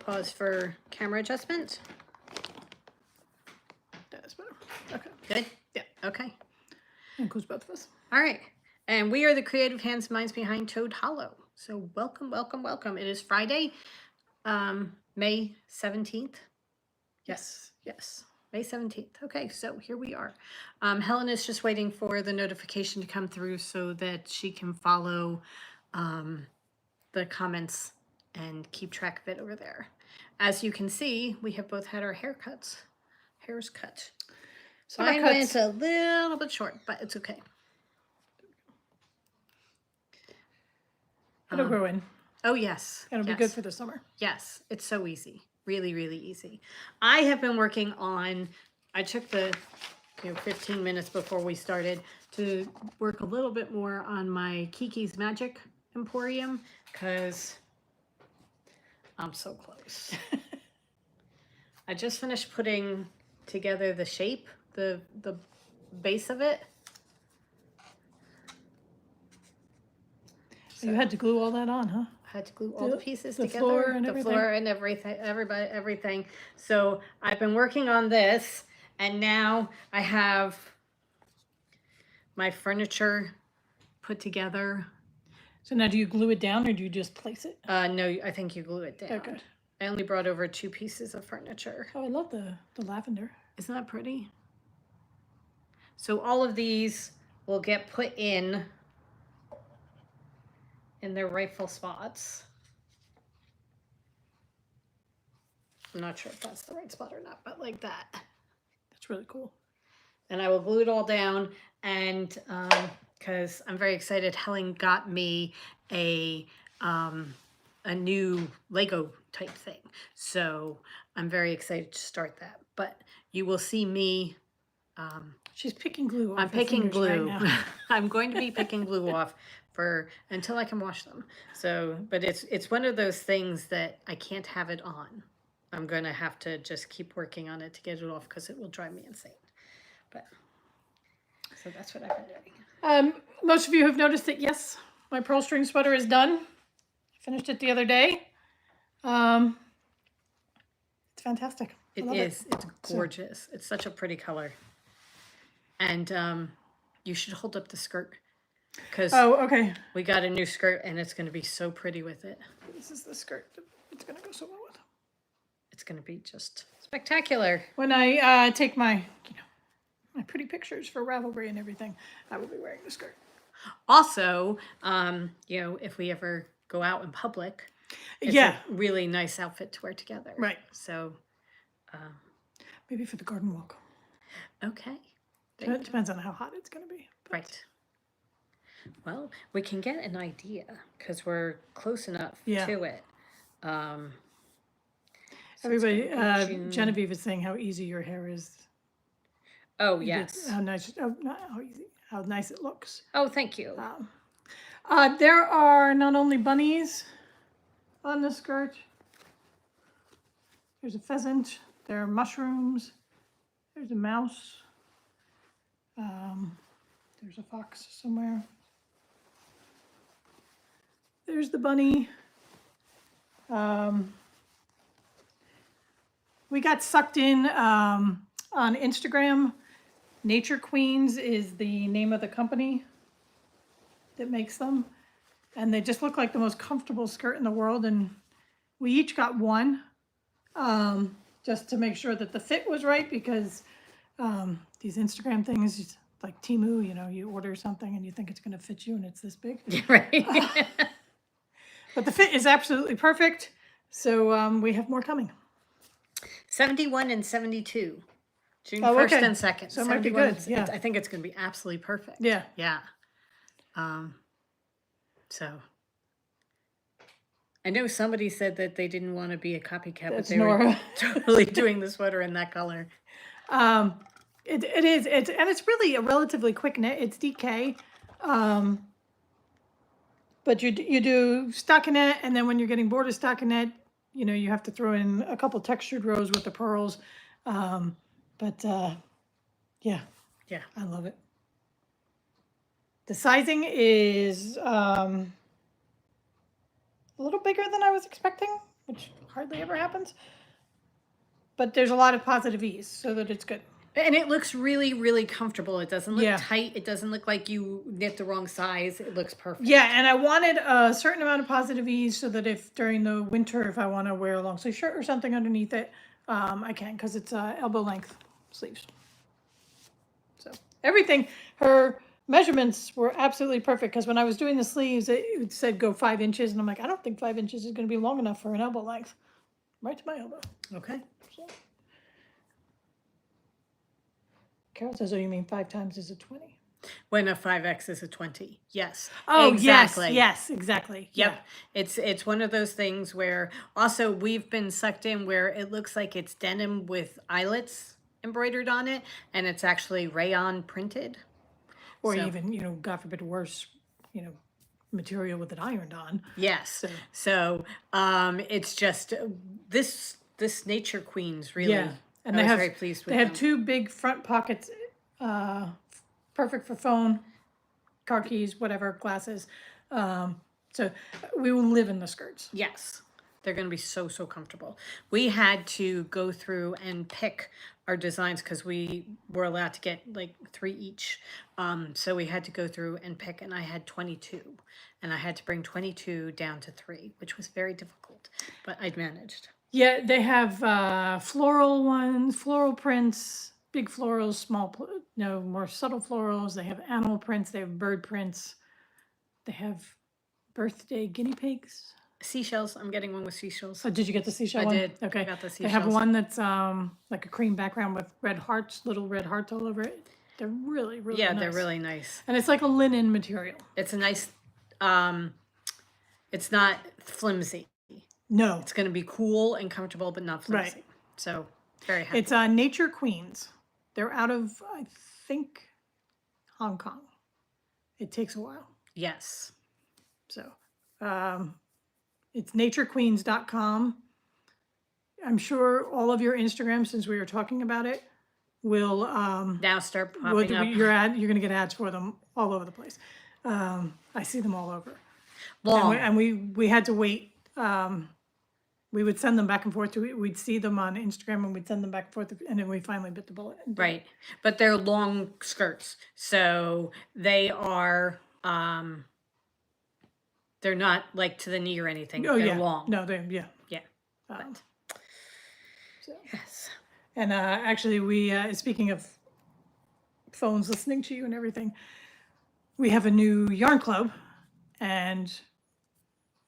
pause for camera adjustment. That's better. Okay. Good? Yeah. Okay. Includes both of us. All right. And we are the creative hands and minds behind Toad Hollow. So welcome, welcome, welcome. It is Friday, May 17th. Yes. May 17th. Okay, so here we are. Helen is just waiting for the notification to come through so that she can follow the comments and keep track of it over there. As you can see, we have both had our hairs cut. So mine went a little bit short, but it's okay. It'll grow in. Oh, yes. It'll be good for the summer. Yes, it's so easy. Really, really easy. I have been working on, I took the 15 minutes before we started to work a little bit more on my Kikis Magic Emporium because I'm so close. I just finished putting together the shape, the base of it. So you had to glue all that on, huh? I had to glue all the pieces together. The floor and everything. So I've been working on this, and now I have my furniture put together. So now do you glue it down or do you just place it? No, I think you glue it down. Okay. I only brought over 2 pieces of furniture. Oh, I love the lavender. Isn't that pretty? So all of these will get put in their rightful spots. I'm not sure if that's the right spot or not, but like that. That's really cool. And I will glue it all down, and because I'm very excited, Helen got me a new Lego type thing. So I'm very excited to start that. But you will see me. She's picking glue off. I'm picking glue. Right now. I'm going to be picking glue off until I can wash them. So, but it's one of those things that I can't have it on. I'm going to have to just keep working on it to get it off because it will drive me insane. But so that's what I've been doing. Most of you have noticed that, yes, my pearl string sweater is done. I finished it the other day. It's fantastic. It is. It's gorgeous. It's such a pretty color. And you should hold up the skirt. Because okay. We got a new skirt and it's going to be so pretty with it. This is the skirt it's going to go so well with. It's going to be just spectacular. When I take my pretty pictures for Ravelry and everything, I will be wearing the skirt. Also, if we ever go out in public, it's a really nice outfit to wear together. Right. So maybe for the garden walk. Okay. It depends on how hot it's going to be. But. Right. Well, we can get an idea because we're close enough to it. Everybody, Genevieve is saying how easy your hair is. Oh, yes. How nice, not how easy, how nice it looks. Oh, thank you. There are not only bunnies on the skirt. There's a pheasant. There are mushrooms. There's a mouse. There's a fox somewhere. There's the bunny. We got sucked in on Instagram. Nature Queens is the name of the company that makes them. And they just look like the most comfortable skirt in the world. And we each got one just to make sure that the fit was right because these Instagram things, like Temu, you order something and you think it's going to fit you and it's this big. Right. But the fit is absolutely perfect. So we have more coming. 71 and 72. June 1st and 2nd. So it might be good. Yeah. I think it's going to be absolutely perfect. Yeah. Yeah. So I know somebody said that they didn't want to be a copycat, but they were totally doing the sweater in that color. It is. It's really a relatively quick knit. It's DK. But you do stockinette, and then when you're getting bored of stockinette, you have to throw in a couple textured rows with the pearls. Yeah, I love it. The sizing is a little bigger than I was expecting, which hardly ever happens. But there's a lot of positive ease, so that it's good. And it looks really, really comfortable. It doesn't look Yeah. tight. It doesn't look like you knit the wrong size. It looks perfect. Yeah, and I wanted a certain amount of positive ease so that if during the winter, if I want to wear a long sleeve shirt or something underneath it, I can, because it's elbow length sleeves. So everything, her measurements were absolutely perfect, because when I was doing the sleeves, it said go 5 inches, and I'm like, I don't think 5 inches is going to be long enough for an elbow length. Right to my elbow. Okay. So. Carol says, oh, you mean 5 times is a 20? When a 5X is a 20. Yes. Oh, exactly. yes, exactly. Yep. Yeah. It's one of those things where also we've been sucked in where it looks like it's denim with eyelets embroidered on it, and it's actually rayon printed. Or So- even, God forbid, worse, material with it ironed on. Yes. So it's just this Nature Queens really. Yeah. And I they was have very pleased with they have them. 2 big front pockets, perfect for phone, car keys, whatever, glasses. So we will live in the skirts. Yes. They're going to be so comfortable. We had to go through and pick our designs because we were allowed to get like 3 each. So we had to go through and pick, and I had 22. And I had to bring 22 down to 3, which was very difficult, but I'd managed. Yeah, they have floral ones, floral prints, big florals, small, more subtle florals. They have animal prints. They have bird prints. They have birthday guinea pigs. Seashells. I'm getting one with seashells. Oh, did you get the seashell I one? did. Okay. I got the They have seashells. one that's like a cream background with red hearts, little red hearts all over it. They're really, really Yeah, nice. they're really nice. And it's like a linen material. It's a nice, it's not flimsy. No, It's going to be cool and comfortable, but not flimsy. Right. So very happy. it's Nature Queens. They're out of, I think, Hong Kong. It takes a while. Yes. So it's naturequeens.com. I'm sure all of your Instagram, since we were talking about it, will Now start popping up. you're going to get ads for them all over the place. I see them all over. Long. And we had to wait. We would send them back and forth. We'd see them on Instagram, and we'd send them back and forth, and then we finally bit the bullet. and did it. Right. But they're long skirts. So they are, they're not like to the knee or anything. Oh they're yeah, long. no, yeah. Yeah. So. Yes. And actually, we speaking of phones listening to you and everything, we have a new yarn club, and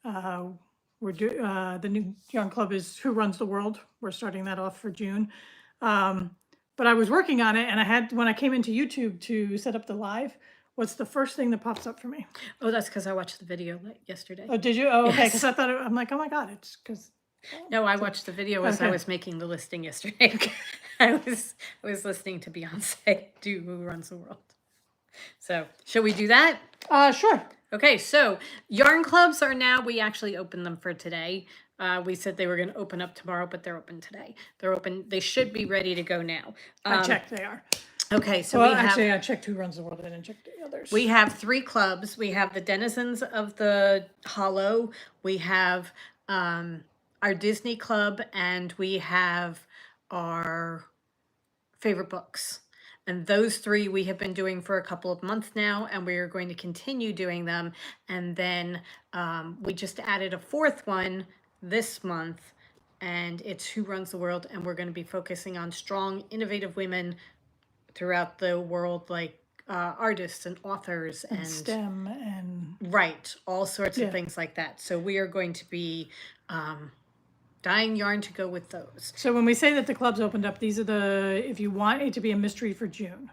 the new yarn club is Who Runs the World. We're starting that off for June. But I was working on it, and when I came into YouTube to set up the live, what's the first thing that pops up for me? Oh, that's because I watched the video yesterday. Oh, did you? Oh, okay. Yes. Because I thought I'm like, oh my god, it's because. No, I watched the video as I Okay. was making the listing yesterday. I was listening to Beyonce do Who Runs the World. So, shall we do that? Sure. Okay, so yarn clubs are now, we actually opened them for today. We said they were going to open up tomorrow, but they're open today. They're open. They should be ready to go now. I checked. They are. Okay, so Well, we have. actually, I checked Who Runs the World. I didn't check the others. We have 3 clubs. We have the Denizens of the Hollow. We have our Disney Club, and we have our favorite books. And those 3 we have been doing for a couple of months now, and we are going to continue doing them. And then we just added a 4th one this month, and it's Who Runs the World. And we're going to be focusing on strong, innovative women throughout the world, like artists and authors and STEM and right, all sorts Yeah. of things like that. So we are going to be dyeing yarn to go with those. so when we say that the club's opened up, these are if you want it to be a mystery for June,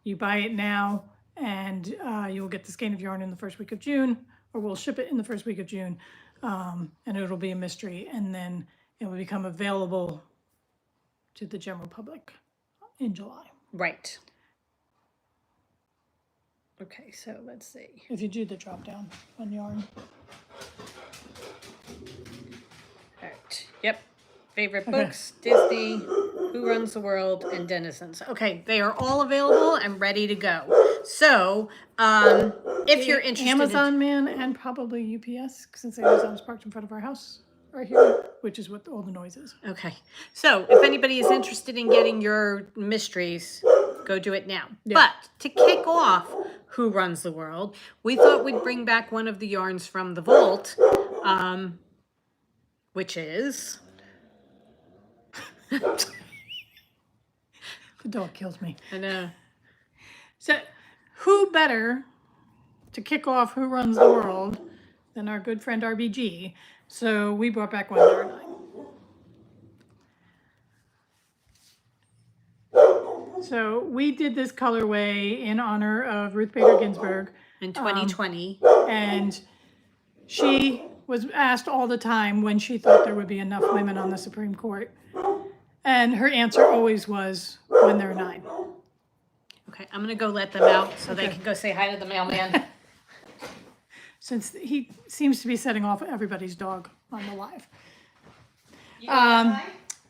you buy it now, and you will get the skein of yarn in the first week of June, or we'll ship it in the first week of June, and it'll be a mystery, and then it will become available to the general public in July. Right. Okay, so let's see. If you do the drop down on yarn. All right. Yep. Favorite Okay. books, Disney, Who Runs the World, and Denizens. Okay, they are all available and ready to go. So, if you're interested Amazon Man and probably UPS, since Amazon's parked in front of our house. are here, which is what all the noise is. Okay. So if anybody is interested in getting your mysteries, go do it now. Yeah. But to kick off Who Runs the World, we thought we'd bring back one of the yarns from the vault, which is... The dog kills me. I know. So who better to kick off Who Runs the World than our good friend RBG? So we brought back one there. So we did this colorway in honor of Ruth Bader Ginsburg. In 2020. And she was asked all the time when she thought there would be enough women on the Supreme Court. And her answer always was when there are 9. Okay, I'm going to go let them out so they Okay. can go say hi to the mailman. Since he seems to be setting off everybody's dog on the live.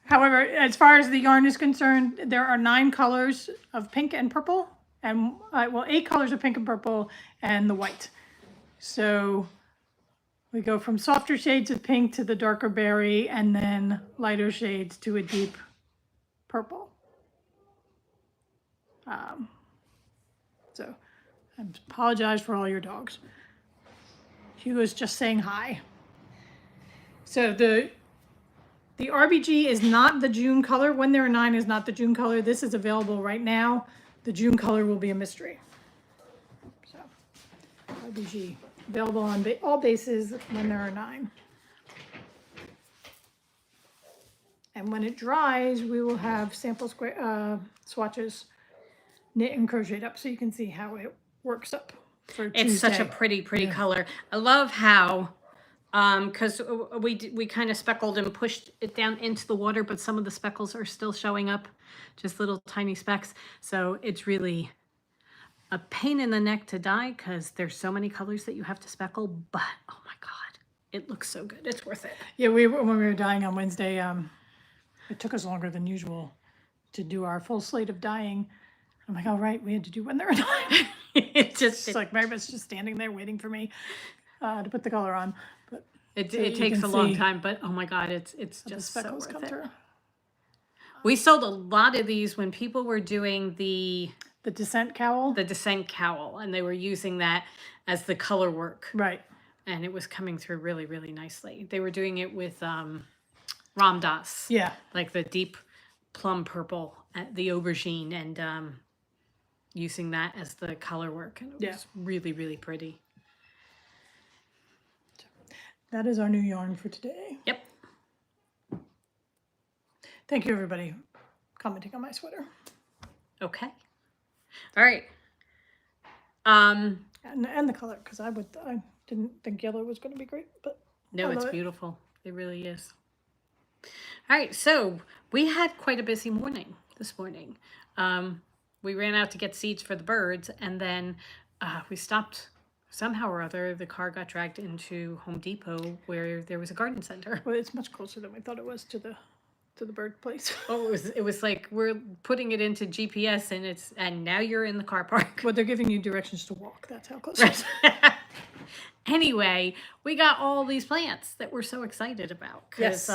However, as far as the yarn is concerned, there are 9 colors of pink and purple, and 8 colors of pink and purple, and the white. So we go from softer shades of pink to the darker berry, and then lighter shades to a deep purple. So I apologize for all your dogs. Hugo's just saying hi. So the RBG is not the June color. When there are 9 is not the June color. This is available right now. The June color will be a mystery. So RBG available on all bases when there are 9. And when it dries, we will have sample swatches knit and crocheted up so you can see how it works up for Tuesday. It's such a pretty color. I love how, because we kind of speckled and pushed it down into the water, but some of the speckles are still showing up, just little tiny specks. So it's really a pain in the neck to dye because there's so many colors that you have to speckle, but oh my God, it looks so good. It's worth it. Yeah, when we were dyeing on Wednesday, it took us longer than usual to do our full slate of dyeing. I'm like, all right, we had to do when there were 9. It's like Meredith's just standing there waiting for me to put the color on. But it so takes can a long see time, but oh my God, it's the just so speckles worth come it. through. We sold a lot of these when people were doing the descent cowl. descent cowl, and they were using that as the color work. Right. And it was coming through really, really nicely. They were doing it with Ram Dass. Yeah. Like the deep plum purple, the aubergine, and using that as the color work. And it was really, really pretty. That is our new yarn for today. Yep. Thank you, everybody, commenting on my sweater. Okay. All right. And the color, because I didn't think yellow was going to be great, but no, it's beautiful. It really is. All right, so we had quite a busy morning this morning. We ran out to get seeds for the birds, and then we stopped somehow or other. The car got dragged into Home Depot where there was a garden center. Well, it's much closer than we thought it was to the bird place. Oh, it was like we're putting it into GPS, and now you're in the car park. Well, they're giving you directions to walk. That's how close it is. Anyway, we got all these plants that we're so excited about. Yes.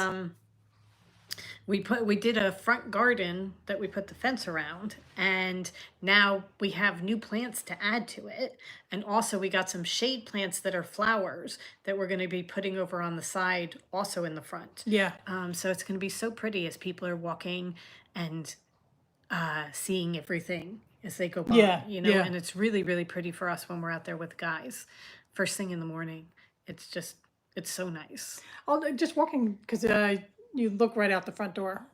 We did a front garden that we put the fence around, and now we have new plants to add to it. And also we got some shade plants that are flowers that we're going to be putting over on the side, also in the front. Yeah. So it's going to be so pretty as people are walking and seeing everything as they go by. Yeah, You know, yeah. and it's really, really pretty for us when we're out there with guys. First thing in the morning. It's so nice. Just walking, because you look right out the front door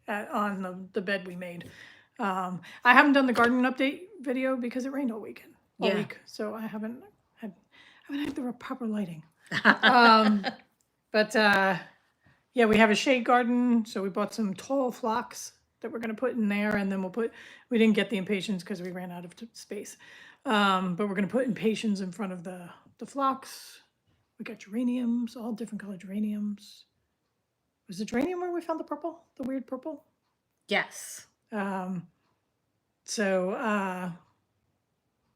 on the bed we made. I haven't done the garden update video because it rained all week. So I haven't had the proper lighting. But yeah, we have a shade garden, so we bought some tall phlox that we're going to put in there, and then we didn't get the impatiens because we ran out of space. But we're going to put impatiens in front of the phlox. We got geraniums, all different colored geraniums. Was the geranium where we found the purple, the weird purple? Yes. So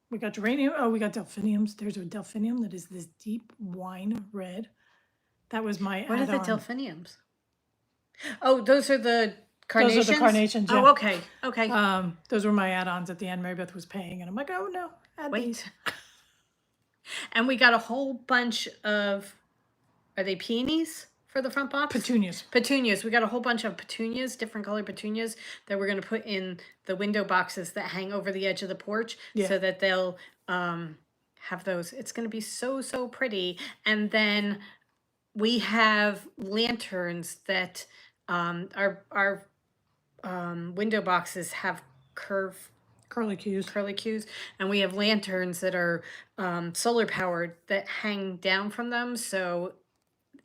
we got geranium. Oh, we got delphiniums. There's a delphinium that is this deep wine red. That was my What are the add-on. delphiniums? Oh, those are the carnations? Those are the carnations, yeah. Oh, okay. Okay. Those were my add-ons at the end. Mary Beth was paying, and I'm like, oh no, add these. Wait. And we got a whole bunch of, are they peonies for the front box? Petunias. Petunias. We got a whole bunch of petunias, different color petunias that we're going to put in the window boxes that hang over the edge of the porch so that they'll have those. It's going to be so, so pretty. And then we have lanterns that our window boxes have Curly cues. and we have lanterns that are solar powered that hang down from them. So,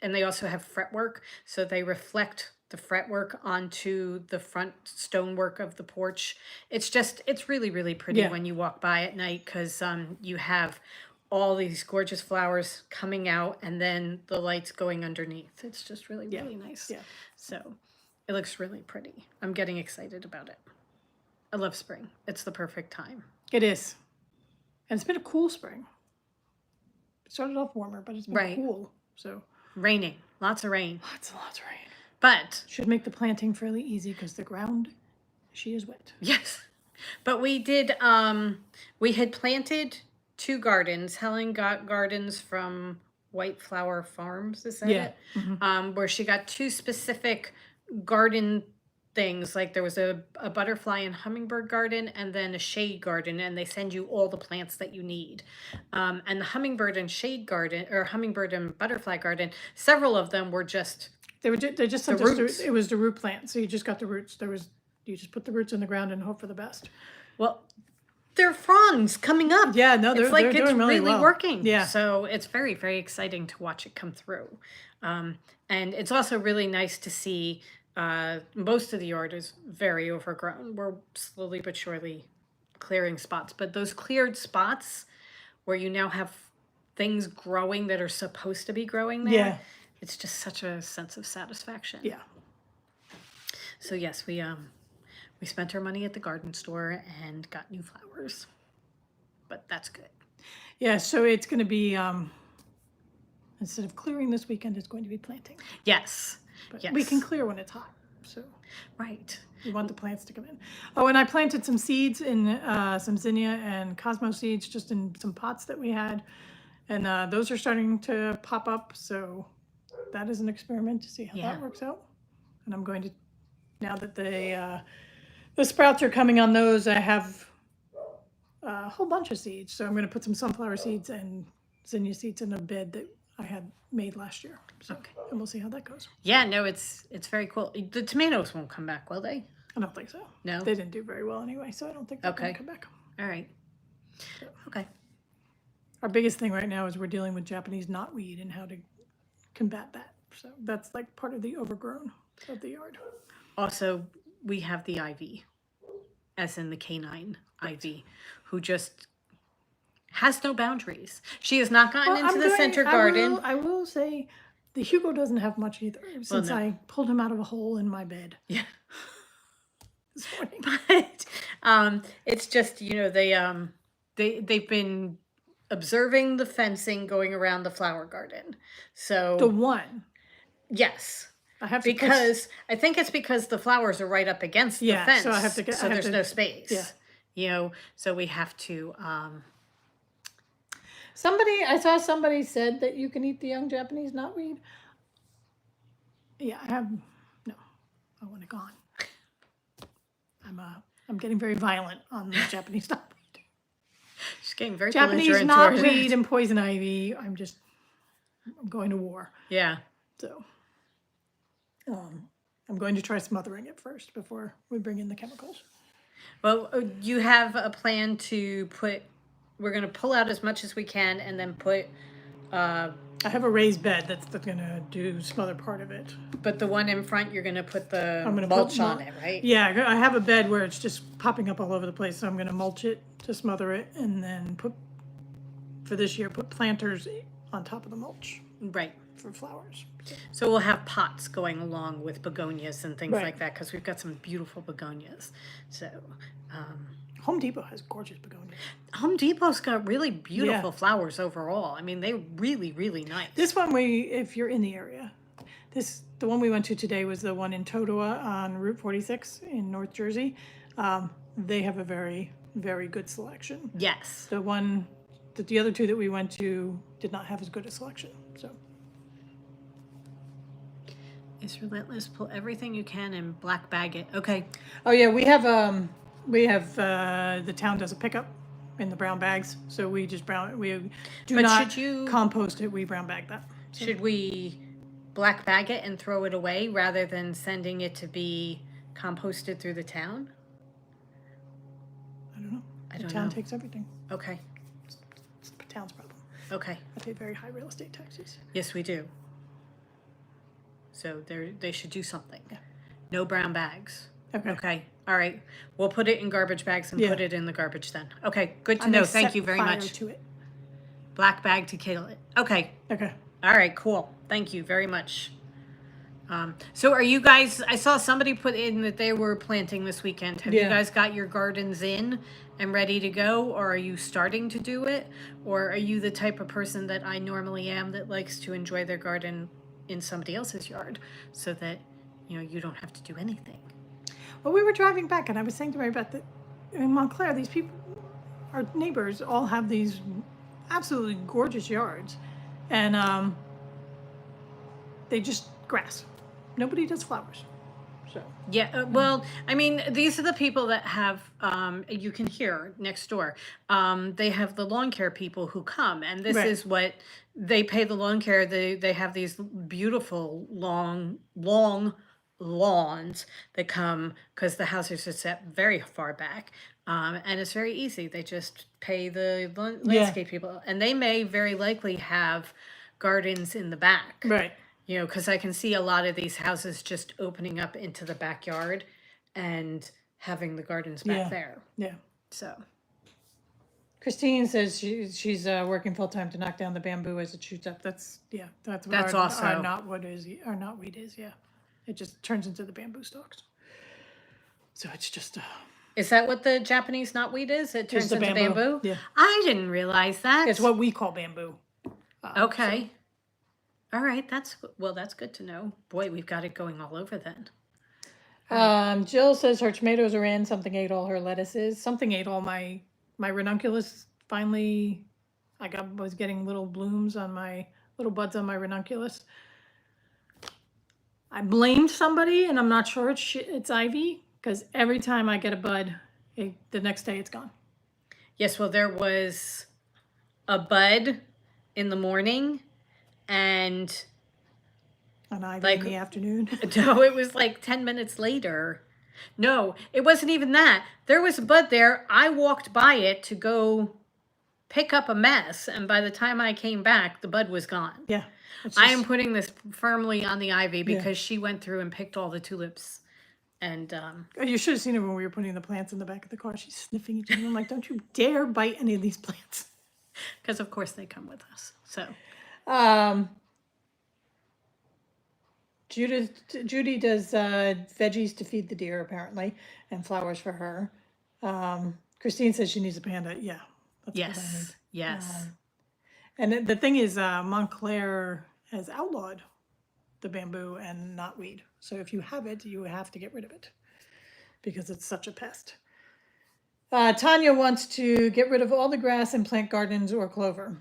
and they also have fretwork, so they reflect the fretwork onto the front stonework of the porch. It's really, really pretty when you walk by at night, because you have all these gorgeous flowers coming out and then the lights going underneath. It's just really, really nice. Yeah. So it looks really pretty. I'm getting excited about it. I love spring. It's the perfect time. It is. And it's been a cool spring. It started off warmer, but it's been cool. So raining. Lots of rain. Lots of rain. But should make the planting fairly easy because the ground, she is wet. Yes. But we did, we had planted 2 gardens. Helen got gardens from White Flower Farms, is that it? Mm-hmm. Where she got 2 specific garden things. Like there was a butterfly and hummingbird garden and then a shade garden, and they send you all the plants that you need. And the hummingbird and shade garden, or hummingbird and butterfly garden, several of them were just they just sent us it was the root plant, so you just got the roots. You just put the roots in the ground and hope for the best. Well, they're fronds coming up. Yeah, no, it's like they're it's doing really well. Working. Yeah. So it's very, very exciting to watch it come through. And it's also really nice to see most of the yard is very overgrown. We're slowly but surely clearing spots. But those cleared spots where you now have things growing that are supposed to be growing there, it's just such a sense of satisfaction. Yeah. So yes, we spent our money at the garden store and got new flowers, but that's good. Yeah, so it's going to be, instead of clearing this weekend, it's going to be planting. Yes. But yes. We can clear when it's hot, so. Right. We want the plants to come in. Oh, and I planted some seeds in some zinnia and cosmo seeds just in some pots that we had. And those are starting to pop up, so that is an experiment to see how that works out. And I'm going to, now that the sprouts are coming on those, I have a whole bunch of seeds. So I'm going to put some sunflower seeds and zinnia seeds in a bed that I had made last year. So, and we'll see how that goes. Yeah, no, it's very cool. The tomatoes won't come back, will they? I don't think so. No? They didn't do very well anyway, so I don't think they're going to come back. All right. So, okay. Our biggest thing right now is we're dealing with Japanese knotweed and how to combat that. So that's like part of the overgrown of the yard. Also, we have the ivy, as in the canine ivy, who just has no boundaries. She has not gotten into the center garden. I will say the Hugo doesn't have much either since I pulled him out of a hole in my bed. Yeah. This morning. But it's just, they've been observing the fencing going around the flower garden. So the one. Yes. I have to I think it's because the flowers are right up against the fence. So I have to so there's no space. Yeah. So we have to I saw somebody said that you can eat the young Japanese knotweed. Yeah, I want it gone. I'm getting very violent on the Japanese knotweed. She's getting very Japanese knotweed and poison ivy. I'm going to war. Yeah. So I'm going to try smothering it first before we bring in the chemicals. Well, you have a plan to we're going to pull out as much as we can and then put... I have a raised bed that's going to smother part of it. But the one in front, you're going to put the mulch on it, right? Yeah, I have a bed where it's just popping up all over the place, so I'm going to mulch it to smother it and then for this year, put planters on top of the mulch. Right. For flowers. So we'll have pots going along with begonias and things like that, because we've got some beautiful begonias. So, Home Depot has gorgeous begonias. Home Depot's got really beautiful Yeah. flowers overall. I mean, they're really, really nice. This one, if you're in the area, the one we went to today was the one in Totowa on Route 46 in North Jersey. They have a very, very good selection. Yes. The other two that we went to did not have as good a selection. So It's relentless. Pull everything you can and black bag it. Okay. oh yeah, the town does a pickup in the brown bags, so we do But not should you- compost it. We brown bag that. Should we black bag it and throw it away rather than sending it to be composted through the town? I don't know. I The don't town know. takes everything. Okay. It's the town's problem. Okay. I pay very high real estate taxes. Yes, we do. So they should do something. Yeah. No brown bags. Okay. Okay. All right. We'll put it in garbage bags and Yeah. put it in the garbage then. Okay. Good to I'm know. gonna Thank set you very fire much. to it. Black bag to kill it. Okay. Okay. All right. Cool. Thank you very much. So are you guys, I saw somebody put in that they were planting this weekend. Have you Yeah. guys got your gardens in and ready to go, or are you starting to do it? Or are you the type of person that I normally am that likes to enjoy their garden in somebody else's yard so that, you don't have to do anything? Well, we were driving back, and I was saying to Mary Beth that in Montclair, these people, our neighbors, all have these absolutely gorgeous yards, and they just grass. Nobody does flowers. So Yeah, well, I mean, these are the people that have, you can hear next door. They have the lawn care people who come, and this Right. is what they pay the lawn care. They have these beautiful long lawns that come because the houses are set very far back, and it's very easy. They just pay the landscape people, and they may very likely have gardens in the back. right. Because I can see a lot of these houses just opening up into the backyard and having the gardens back Yeah. there. Yeah. So, Christine says she's working full time to knock down the bamboo as it shoots up. That's what That's our also- knotweed is. Yeah, it just turns into the bamboo stalks. So it's just is that what the Japanese knotweed is? It turns the into bamboo. bamboo? Yeah. I didn't realize that. it's what we call bamboo. Okay. All right. That's good to know. Boy, we've got it going all over then. Jill says her tomatoes are in. Something ate all her lettuces. Something ate all my ranunculus. Finally, was getting little blooms on little buds on my ranunculus. I blamed somebody, and I'm not sure it's ivy, because every time I get a bud, the next day it's gone. Yes, well, there was a bud in the morning, and An ivy Like- in the afternoon. no, it was like 10 minutes later. No, it wasn't even that. There was a bud there. I walked by it to go pick up a mess, and by the time I came back, the bud was gone. Yeah. It's I just- am putting this firmly on the ivy because she went through and picked all the tulips. And You should have seen her when we were putting the plants in the back of the car. She's sniffing each other. I'm like, don't you dare bite any of these plants. because of course they come with us. So Judy does veggies to feed the deer apparently, and flowers for her. Christine says she needs a panda. Yeah, that's what I need. yes. And the thing is, Montclair has outlawed the bamboo and knotweed. So if you have it, you have to get rid of it because it's such a pest. Tanya wants to get rid of all the grass and plant gardens or clover.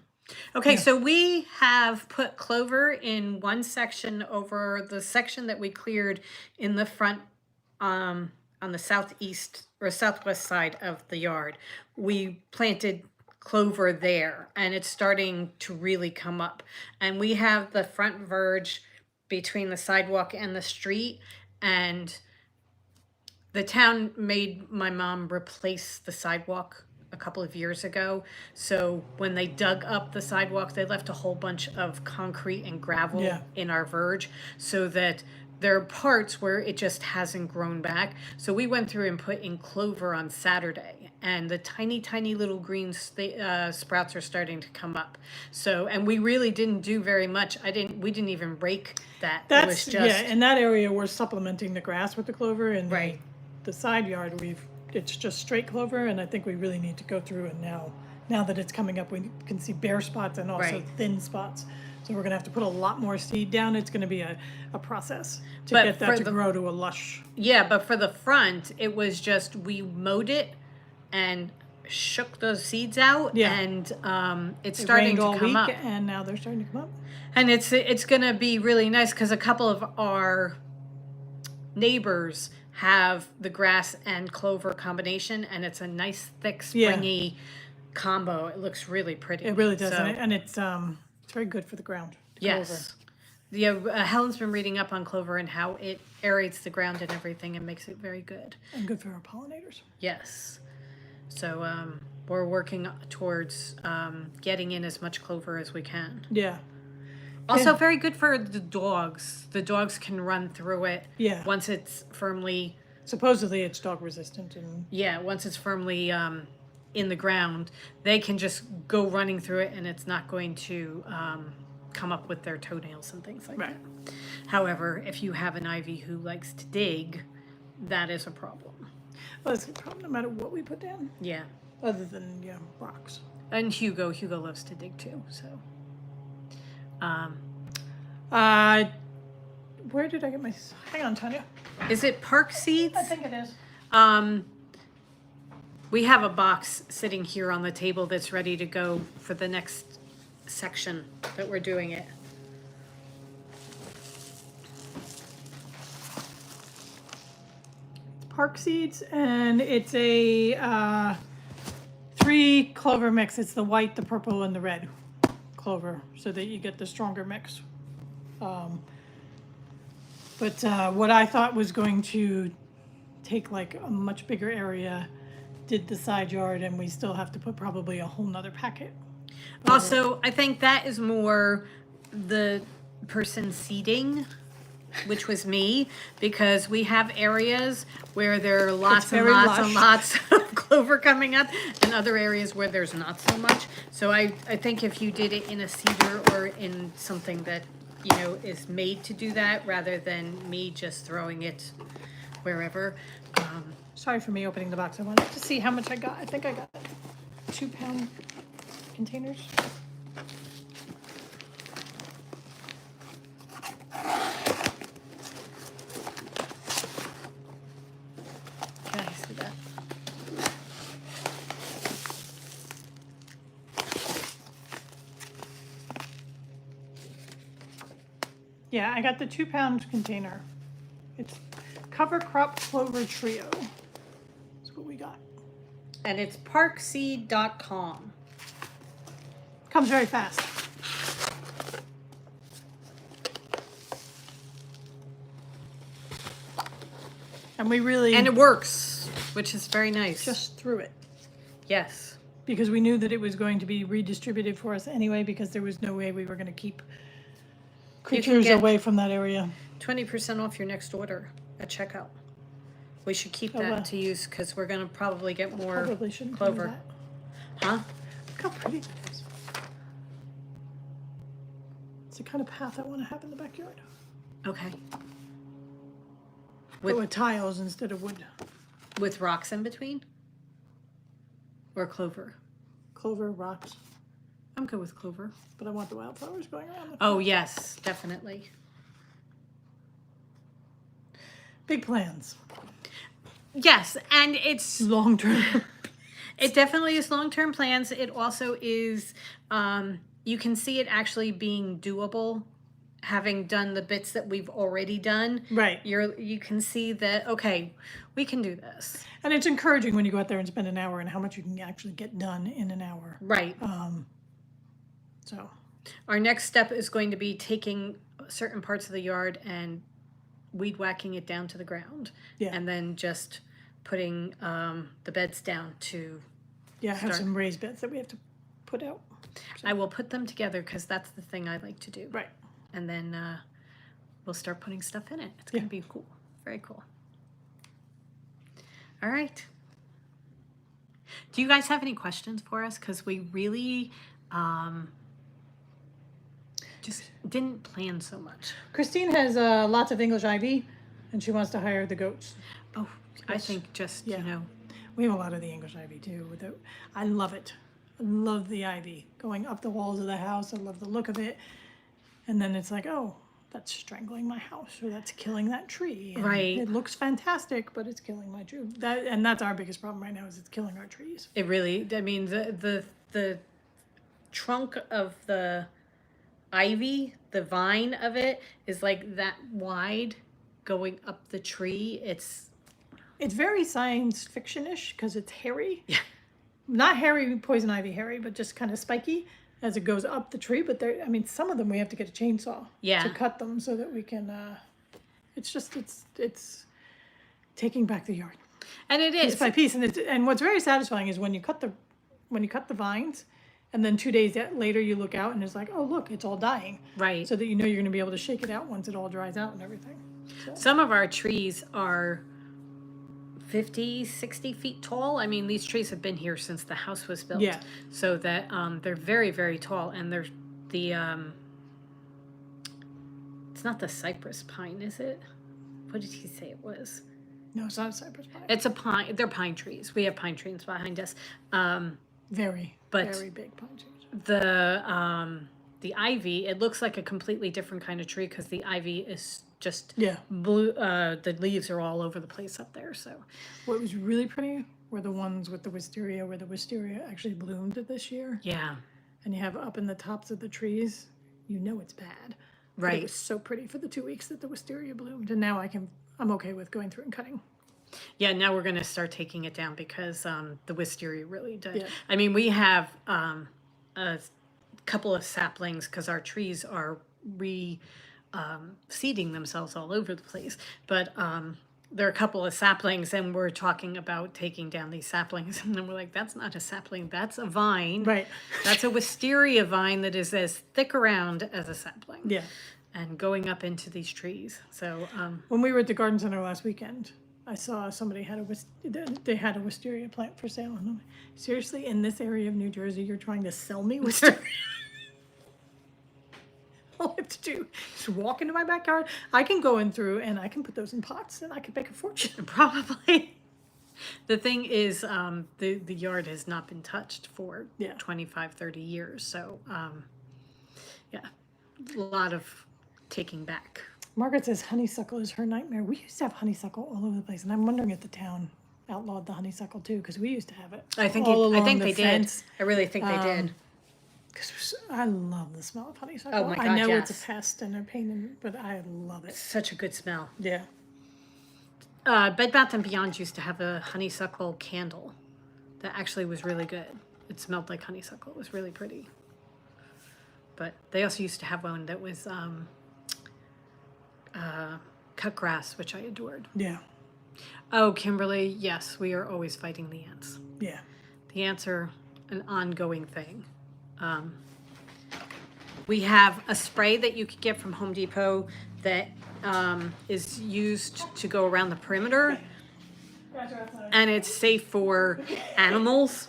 Okay, so we have put clover in one section over the section that we cleared in the front on the southeast or southwest side of the yard. We planted clover there, and it's starting to really come up. And we have the front verge between the sidewalk and the street, and the town made my mom replace the sidewalk a couple of years ago. So when they dug up the sidewalk, they left a whole bunch of concrete and gravel Yeah. in our verge so that there are parts where it just hasn't grown back. So we went through and put in clover on Saturday, and the tiny little green sprouts are starting to come up. So, and we really didn't do very much. We didn't even rake that. It was just, in that area we're supplementing the grass with the clover, and Right. the side yard it's just straight clover, and I think we really need to go through and now that it's coming up, we can see bare spots and also Right. thin spots. So we're gonna have to put a lot more seed down. It's gonna be a process to But get for that to the- grow to a lush. Yeah, but for the front, it was just we mowed it and shook those seeds out, Yeah. and it's It starting rained to all come week, up. and now they're starting to come up. And it's gonna be really nice because a couple of our neighbors have the grass and clover combination, and it's a nice thick Yeah. springy combo. It looks really pretty. It really does, So, and it's very good for the ground. yes. Yeah, Helen's been reading up on clover and how it aerates the ground and everything and makes it very good. And good for our pollinators. Yes. So we're working towards getting in as much clover as we can. Yeah. Also, Yeah. very good for the dogs. The dogs can run through it. Yeah. Once it's firmly, Supposedly it's dog resistant, and once it's firmly in the ground, they can just go running through it, and it's not going to come up with their toenails and things like right. that. However, if you have an ivy who likes to dig, that is a problem. Well, that's a problem no matter what we put down, Yeah. other than rocks. And Hugo loves to dig too. So, Where did I get my? Hang on, Tanya. is it Park Seeds? I think it is. We have a box sitting here on the table that's ready to go for the next section that we're doing it. Park seeds, and it's a 3 clover mix. It's the white, the purple, and the red clover, so that you get the stronger mix. But what I thought was going to take like a much bigger area did the side yard, and we still have to put probably a whole nother packet. Also, I think that is more the person seeding, which was me, because we have areas where there are lots and very lots and lush. lots of clover coming up, and other areas where there's not so much. So I think if you did it in a cedar or in something that, is made to do that, rather than me just throwing it wherever. Sorry for me opening the box. I wanted to see how much I got. I think I got 2-pound containers. Can I see that? Yeah, I got the 2-pound container. It's Cover Crop Clover Trio. That's what we got. And it's parkseed.com. Comes very fast. And we really And it works, which is very nice. just threw it Yes. because we knew that it was going to be redistributed for us anyway, because there was no way we were going to keep creatures get- away from that area. 20% off your next order at checkout. We should keep Oh, that wow. to use because we're going to probably get more Probably shouldn't do clover. that. Huh? Look how pretty that is. It's the kind of path I want to have in the backyard. Okay. But with tiles instead of wood. With rocks in between? Or clover? Clover, rocks. I'm good with clover. But I want the wildflowers going around. Oh, yes, definitely. Big plans. Yes, and it's Long term. it definitely is long-term plans. It also is you can see it actually being doable, having done the bits that we've already done. Right. You can see that, okay, we can do this. And it's encouraging when you go out there and spend an hour and how much you can actually get done in an hour. Right. So Our next step is going to be taking certain parts of the yard and weed whacking it down to the ground. Yeah. And then just putting the beds down to, yeah, I have Start. some raised beds that we have to put out. I will put them together because that's the thing I like to do. Right. And then we'll start putting stuff in it. It's going to be cool. Very cool. All right. Do you guys have any questions for us? Because we really just didn't plan so much. Christine has lots of English ivy, and she wants to hire the goats. Oh, I Yes. think just, Yeah. We have a lot of the English ivy too. I love it. I love the ivy going up the walls of the house. I love the look of it. And then it's like, oh, that's strangling my house, or that's killing that tree. And Right. it looks fantastic, but it's killing my tree. That's our biggest problem right now, is it's killing our trees. It really, I mean, the trunk of the ivy, the vine of it is like that wide going up the tree. It's very science fiction-ish because it's hairy. Yeah. Not hairy, poison ivy hairy, but just kind of spiky as it goes up the tree. But some of them we have to get a chainsaw to cut them so that we can. It's taking back the yard. And it is piece by piece, and what's very satisfying is when you cut the vines, and then 2 days later you look out and it's like, oh look, it's all dying. Right. So that you know you're going to be able to shake it out once it all dries out and everything. So. Some of our trees are 50, 60 feet tall. I mean, these trees have been here since the house was built. Yeah. So that they're very, very tall, and they're the it's not the cypress pine, is it? What did he say it was? No, it's not a cypress pine. It's a pine. They're pine trees. We have pine trees behind us. Very big pine trees. The ivy, it looks like a completely different kind of tree because the ivy is just blue. The leaves are all over the place up there. So what was really pretty were the ones with the wisteria, where the wisteria actually bloomed this year. Yeah. And you have up in the tops of the trees, you know it's bad. Right. But it was so pretty for the 2 weeks that the wisteria bloomed, and now I'm okay with going through and cutting. Yeah, now we're going to start taking it down because the wisteria really did. Yeah. I mean, we have a couple of saplings because our trees are seeding themselves all over the place. But there are a couple of saplings, and we're talking about taking down these saplings. And then we're like, that's not a sapling, that's a vine. Right. That's a wisteria vine that is as thick around as a sapling. Yeah. And going up into these trees. So when we were at the garden center last weekend, I saw somebody had a wisteria plant for sale. And I'm like, seriously, in this area of New Jersey, you're trying to sell me wisteria? All I have to do is walk into my backyard. I can go in through and I can put those in pots and I can make a fortune. Probably. The thing is, the yard has not been touched for 25, 30 years. So, a lot of taking back. Margaret says honeysuckle is her nightmare. We used to have honeysuckle all over the place, and I'm wondering if the town outlawed the honeysuckle too, because we used to have it. I think they did. I really think they did. Because I love the smell of honeysuckle. Oh my God, I know yes. it's a pest and a pain, but I love it. Such a good smell. Yeah. Bed Bath & Beyond used to have a honeysuckle candle that actually was really good. It smelled like honeysuckle. It was really pretty. But they also used to have one that was cut grass, which I adored. Yeah. Oh, Kimberly, yes, we are always fighting the ants. Yeah. The ants are an ongoing thing. We have a spray that you could get from Home Depot that is used to go around the perimeter, and it's safe for animals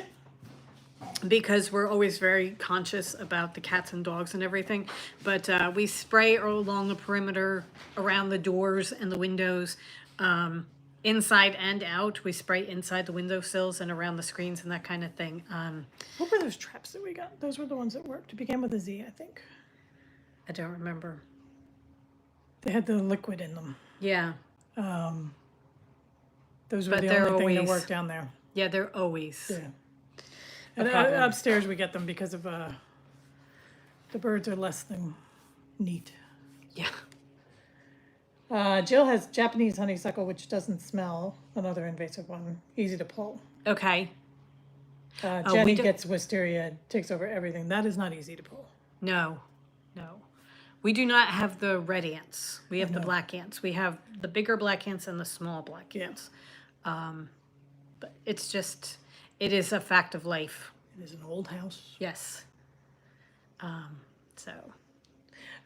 because we're always very conscious about the cats and dogs and everything. But we spray along the perimeter, around the doors and the windows, inside and out. We spray inside the windowsills and around the screens and that kind of thing. What were those traps that we got? Those were the ones that worked. It began with a Z, I think. I don't remember. They had the liquid in them. Yeah. Those were the only thing that worked down there. Yeah, they're always. Yeah. And upstairs we get them because of the birds are less than neat. Yeah. Jill has Japanese honeysuckle, which doesn't smell. Another invasive one, easy to pull. Okay. Jenny gets wisteria, takes over everything. That is not easy to pull. No. We do not have the red ants. We have the black ants. We have the bigger black ants and the small black ants. But it's just, it is a fact of life. It is an old house. Yes. So.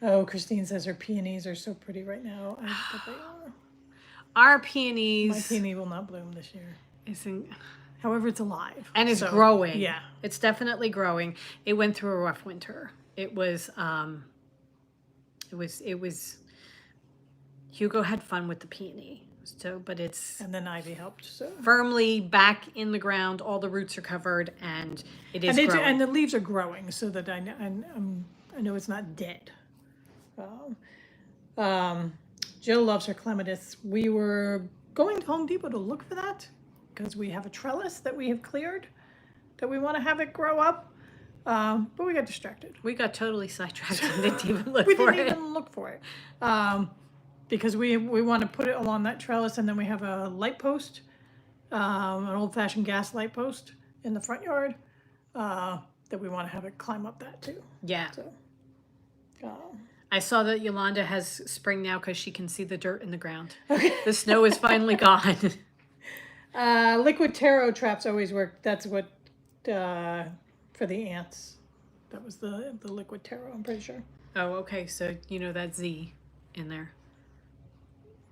Oh, Christine says her peonies are so pretty right now. I bet they are. Our peonies. My peony will not bloom this year. Isn't. However, it's alive. And it's growing. Yeah. It's definitely growing. It went through a rough winter. It was, Hugo had fun with the peony. So, but it's And then ivy helped, so. firmly back in the ground. All the roots are covered, and it is growing. And the leaves are growing, so that I know it's not dead. Jill loves her clematis. We were going to Home Depot to look for that because we have a trellis that we have cleared that we want to have it grow up, but we got distracted. We got totally sidetracked and didn't even look We for didn't it. even look for it because we want to put it along that trellis, and then we have a light post, an old-fashioned gas light post in the front yard that we want to have it climb up that too. Yeah. So, I saw that Yolanda has spring now because she can see the dirt in the ground. The snow is finally gone. liquid taro traps always work. That's what for the ants. That was the liquid taro. I'm pretty sure. Oh, okay. So you know that Z in there.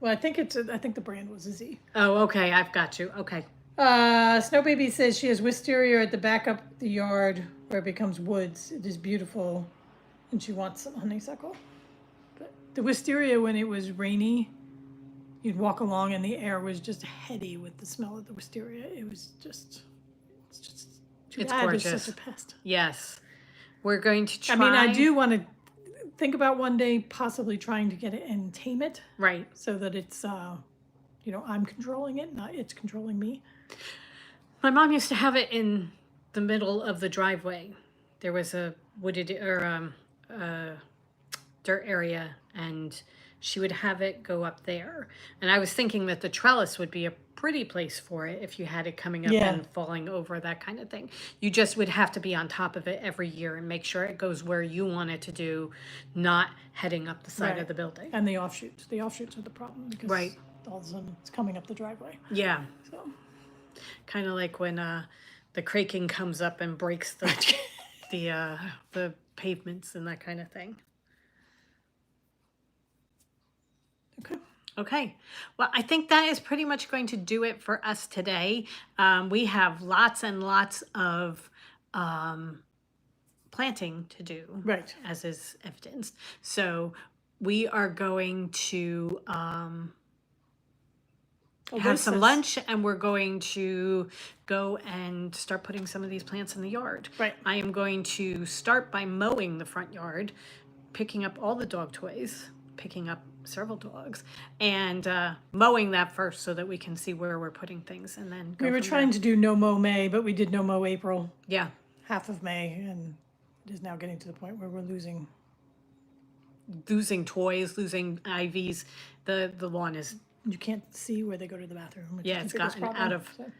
Well, I think the brand was a Z. Oh, okay. I've got you. Okay. Snow Baby says she has wisteria at the back of the yard where it becomes woods. It is beautiful, and she wants some honeysuckle. But the wisteria, when it was rainy, you'd walk along and the air was just heady with the smell of the wisteria. It's just too It's bad gorgeous. It's such a pest. Yes. We're going to try. I mean, I do want to think about one day possibly trying to get it and tame it Right. so that it's, I'm controlling it, not it's controlling me. My mom used to have it in the middle of the driveway. There was a wooded or dirt area, and she would have it go up there. And I was thinking that the trellis would be a pretty place for it if you had it coming up Yeah. and falling over, that kind of thing. You just would have to be on top of it every year and make sure it goes where you want it to do, not heading up the side Right. of the building. And the offshoots. The offshoots are the problem because Right. all of a sudden it's coming up the driveway. Yeah. So Kind of like when the craking comes up and breaks the pavements and that kind of thing. okay. Okay. Well, I think that is pretty much going to do it for us today. We have lots and lots of planting to do, Right. as is evidenced. So we are going to have some lunch, and we're going to go and start putting some of these plants in the yard. Right. I am going to start by mowing the front yard, picking up all the dog toys, picking up several dogs, and mowing that first so that we can see where we're putting things, and then go We were from trying there. to do no mow May, but we did no mow April, Yeah. half of May, and it is now getting to the point where we're losing. Losing toys, losing IVs. The lawn is You can't see where they go to the bathroom. Which Yeah, is the it's biggest gotten problem, out so.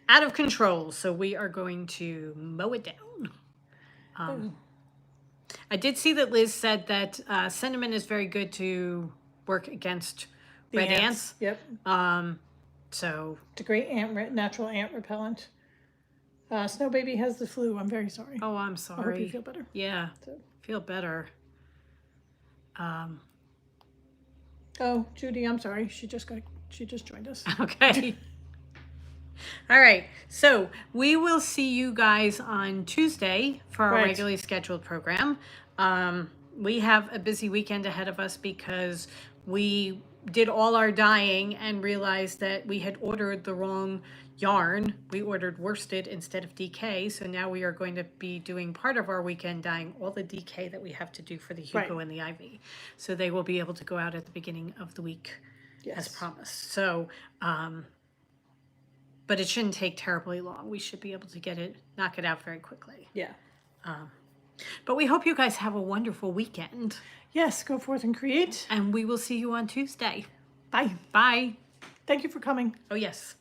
out of control, so we are going to mow it down. I did see that Liz said that cinnamon is very good to work against The red ants. Yep. So It's a great natural ant repellent. Snow Baby has the flu. I'm very sorry. I'm I hope sorry. you feel better. Yeah, So. feel better. Oh, Judy, I'm sorry. She just joined us. Okay. All right. So we will see you guys on Tuesday for our Right. regularly scheduled program. We have a busy weekend ahead of us because we did all our dyeing and realized that we had ordered the wrong yarn. We ordered worsted instead of DK. So now we are going to be doing part of our weekend dyeing all the DK that we have to do for the Hugo Right. and the Ivy. So they will be able to go out at the beginning of the week as Yes. promised. So, but it shouldn't take terribly long. We should be able to knock it out very quickly. Yeah. But we hope you guys have a wonderful weekend, Yes, go forth and create. and we will see you on Tuesday. Bye. Bye. Thank you for coming. Oh, yes.